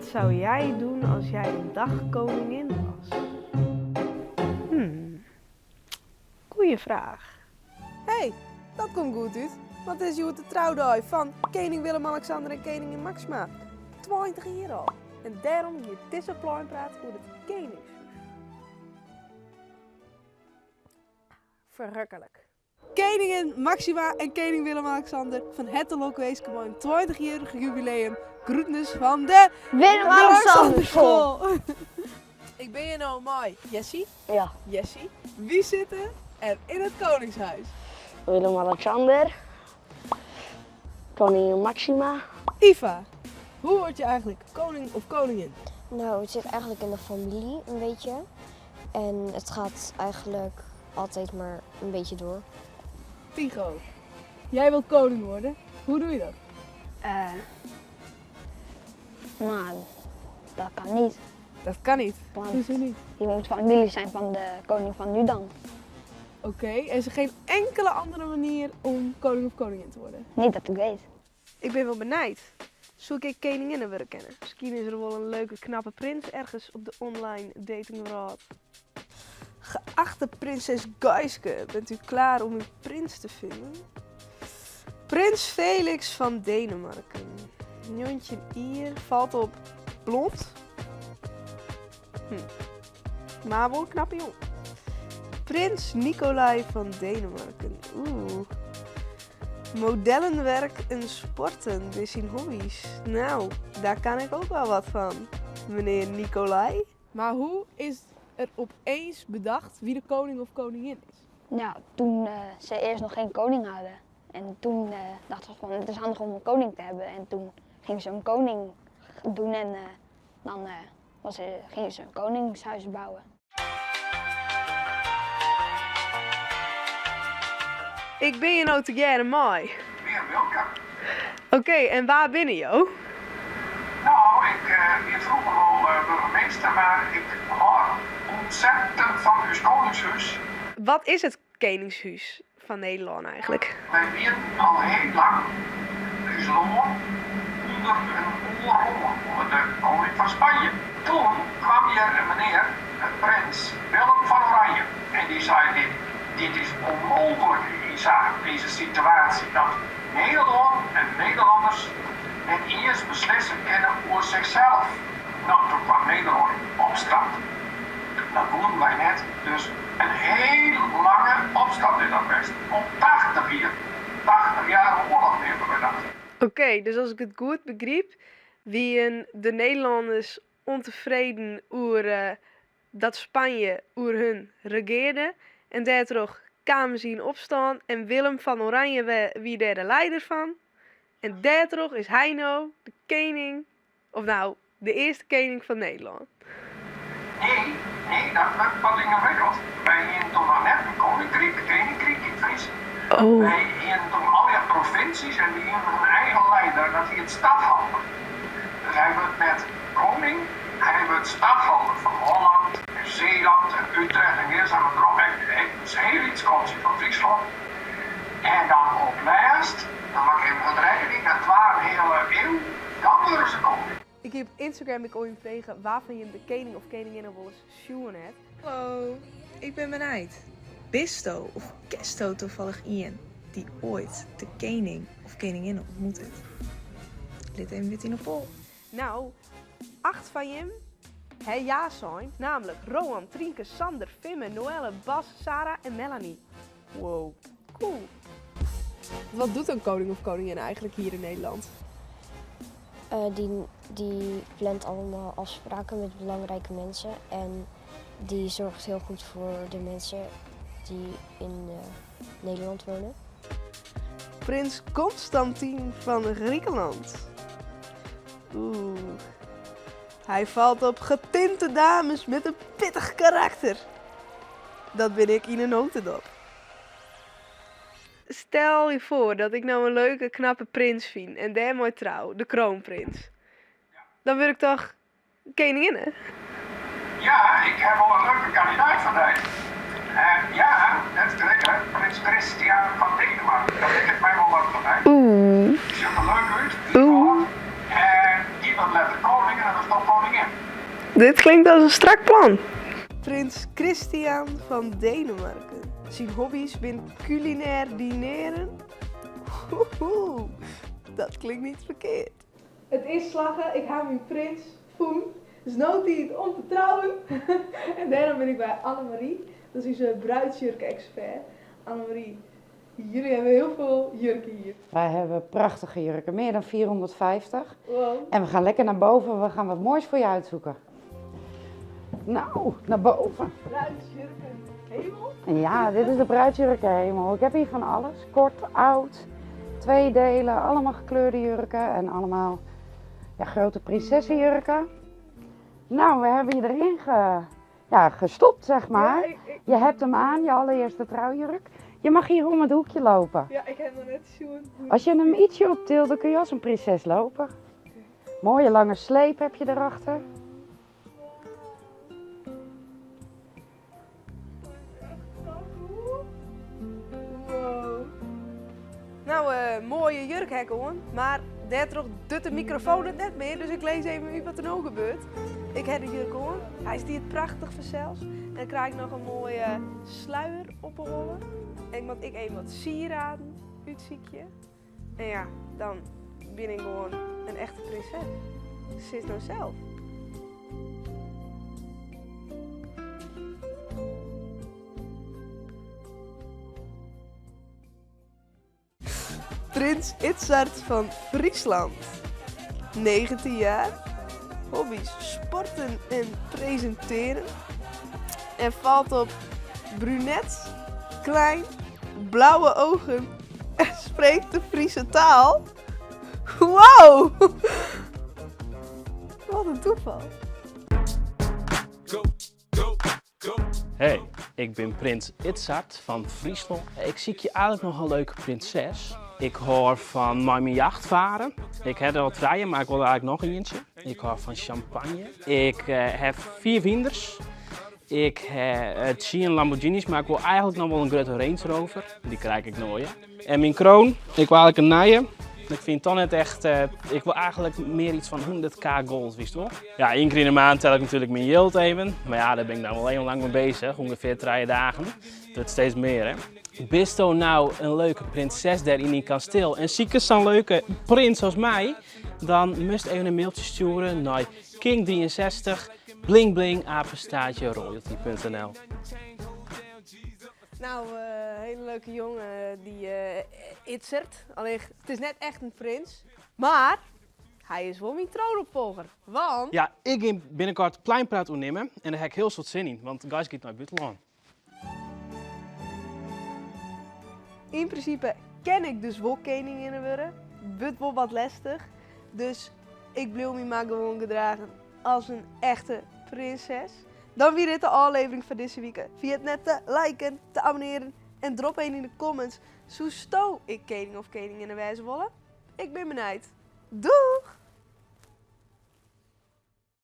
Wat zou jij doen als jij een dag koningin was? Goeie vraag. Hey, dat komt goed uit. Want het is de trouwdag van koning Willem-Alexander en koningin Maxima. 20 jaar al. En daarom hier Tisselplein praat over het koningshuis. Verrukkelijk. Koningin Maxima en koning Willem-Alexander van het Lokwees een 20-jarig jubileum. Groetnis van de Willem-Alexander School. Ik ben hier nou mooi. Jessie? Ja, Jessie. Wie zitten er in het koningshuis? Willem-Alexander, koningin Maxima. Iva, hoe word je eigenlijk koning of koningin? Nou, het zit eigenlijk in de familie een beetje. En het gaat eigenlijk altijd maar een beetje door. Tigo, jij wilt koning worden. Hoe doe je dat? Maar dat kan niet. Dat kan niet. Want Hoezo niet? je moet familie zijn van de koning van nu dan. Oké, er is geen enkele andere manier om koning of koningin te worden. Niet dat ik weet. Ik ben wel benijd. Zoek ik koninginnen willen kennen. Misschien is er wel een leuke, knappe prins ergens op de online datingwereld. Geachte prinses Geiske, bent u klaar om uw prins te vinden? Prins Felix van Denemarken. Jontje hier valt op blond. Maar wel een knappe jong. Prins Nicolai van Denemarken. Modellenwerk en sporten, dit zijn hobby's. Nou, daar kan ik ook wel wat van, meneer Nicolai. Maar hoe is er opeens bedacht wie de koning of koningin is? Ja, toen ze eerst nog geen koning hadden. En toen dachten ze van het is handig om een koning te hebben. En toen gingen ze een koning doen en dan gingen ze een koningshuis bouwen. Ik ben je nou te gerne mooi. Weer welke? Oké, en waar binnen jou? Nou, ik ben vroeger al burgemeester, maar ik hou ontzettend van uw koningshuis. Wat is het koningshuis van Nederland eigenlijk? Wij weten al heel lang uw land onder een oorlog onder de koning van Spanje. Toen kwam hier een meneer, een prins Willem van Oranje. En die zei dit is onmogelijk in deze situatie. Dat Nederland en Nederlanders net eerst beslissen kunnen voor zichzelf. Nou, toen kwam Nederland in opstand. Dat doen wij net. Dus een heel lange opstand in dat Westen. Om 80 jaar oorlog hebben we dat. Oké, dus als ik het goed begreep, wie de Nederlanders ontevreden over dat Spanje over hun regeerde. En daardoor kwamen ze in opstand en Willem van Oranje wie daar de leider van. En daardoor is hij nou de koning, of nou, de eerste koning van Nederland. Nee, dat wordt wat ingewikkeld. Wij hebben toen nog net een koninkrijk in Fries. Oh. Wij hebben toen al die provincies en die hebben hun eigen leider, dat hij het stadhouder. Dus hij wordt net koning, hij wordt stadhouder van Holland, en Zeeland, en Utrecht en hier zijn we erop. Het is heel iets komt van Friesland. En dan op laatst, dan maak ik even een rekening, dat waren een hele eeuw, dan worden ze koning. Ik heb op Instagram ooit gevraagd waarvan je de koning of koningin wel eens zien hebt. Hallo, ik ben benijd. Bisto of kesto toevallig Ian die ooit de koning of koningin ontmoet heeft? Dit even wit in de pol. Nou, 8 van je ja zijn, namelijk Roan, Trienke, Sander, Fimme, Noelle, Bas, Sarah en Melanie. Wow, cool. Wat doet een koning of koningin eigenlijk hier in Nederland? Die plant allemaal afspraken met belangrijke mensen. En die zorgt heel goed voor de mensen die in Nederland wonen. Prins Constantijn van Griekenland. Hij valt op getinte dames met een pittig karakter. Dat ben ik in een notendop. Stel je voor dat ik nou een leuke, knappe prins vind en daarmee trouw, de kroonprins. Dan wil ik toch koningin, hè? Ja, ik heb wel een leuke kandidaat vandaag. Ja, dat is correct. Prins Christian van Denemarken. Dat lijkt mij wel leuk vandaag. Die ziet er leuk uit. En die wordt letter koning en dat is toch Dit klinkt als een strak plan. Prins Christian van Denemarken. Zijn hobby's zijn culinair dineren. Oeh, dat klinkt niet verkeerd. Het is slagen, ik ga mijn prins voelen. Dus nou die het om te trouwen. En daarom ben ik bij Annemarie. Dat is onze bruidsjurk-expert. Annemarie, jullie hebben heel veel jurken hier. Wij hebben prachtige jurken, meer dan 450. Wow. En we gaan lekker naar boven, we gaan wat moois voor je uitzoeken. Nou, naar boven. Bruidsjurken hemel. Ja, dit is de bruidsjurkenhemel. Ik heb hier van alles. Kort, oud, 2 delen, allemaal gekleurde jurken en allemaal grote prinsessenjurken. Nou, we hebben je erin gestopt, zeg maar. Ja, Je hebt hem aan, je allereerste trouwjurk. Je mag hier om het hoekje lopen. ja, ik heb nog net zien. Als je hem ietsje optilt, dan kun je als een prinses lopen. Mooie lange sleep heb je erachter. Wow. Nou, mooie jurk hè, gewoon. Maar daar doet de microfoon het net meer, dus ik lees even wat er nou gebeurt. Ik heb de jurk gewoon. Hij is hier prachtig verzels. En dan krijg ik nog een mooie sluier opgerollen. En ik even wat sieraden uitziekje. En ja, dan ben ik gewoon een echte prinses. Ze is nou zelf. Prins Itzhard van Friesland. 19 jaar. Hobby's sporten en presenteren. En valt op brunet, klein, blauwe ogen en spreekt de Friese taal. Wow! Wat een toeval. Hey, ik ben prins Itzhard van Friesland. Ik zie je eigenlijk nog een leuke prinses. Ik hoor van mijn jachtvaren. Ik heb er al 3, maar ik wil er eigenlijk nog eentje. Ik hoor van champagne. Ik heb 4 winders. Ik heb 10 Lamborghinis, maar ik wil eigenlijk nog wel een grote Range Rover. Die krijg ik nooit. En mijn kroon, ik wil eigenlijk een naaien. Ik vind het dan net echt, ik wil eigenlijk meer iets van 100k gold, wist je wel? Ja, 1 keer in de maand tel ik natuurlijk mijn yield even. Maar ja, daar ben ik nou wel heel lang mee bezig, ongeveer 3 dagen. Dat wordt steeds meer, hè. Bist u nou een leuke prinses daar in die kasteel en zie je zo'n leuke prins als mij, dan moest even een mailtje sturen naar king63 blingbling@royalty.nl. Nou, hele leuke jongen die Itzhard. Alleen, het is net echt een prins. Maar hij is wel mijn troonopvolger. Want... Ja, ik ga binnenkort pleinpraat opnemen en daar heb ik heel veel zin in, want guys gaat naar buitenland. In principe ken ik dus wel koninginnen worden. Wordt wel wat lastig. Dus ik blijf me maar gewoon gedragen als een echte prinses. Dan weer dit de aflevering van deze week. Vergeet net te liken, te abonneren en drop een in de comments. Zo sto ik koning of koningin wijze willen. Ik ben benieuwd. Doeg!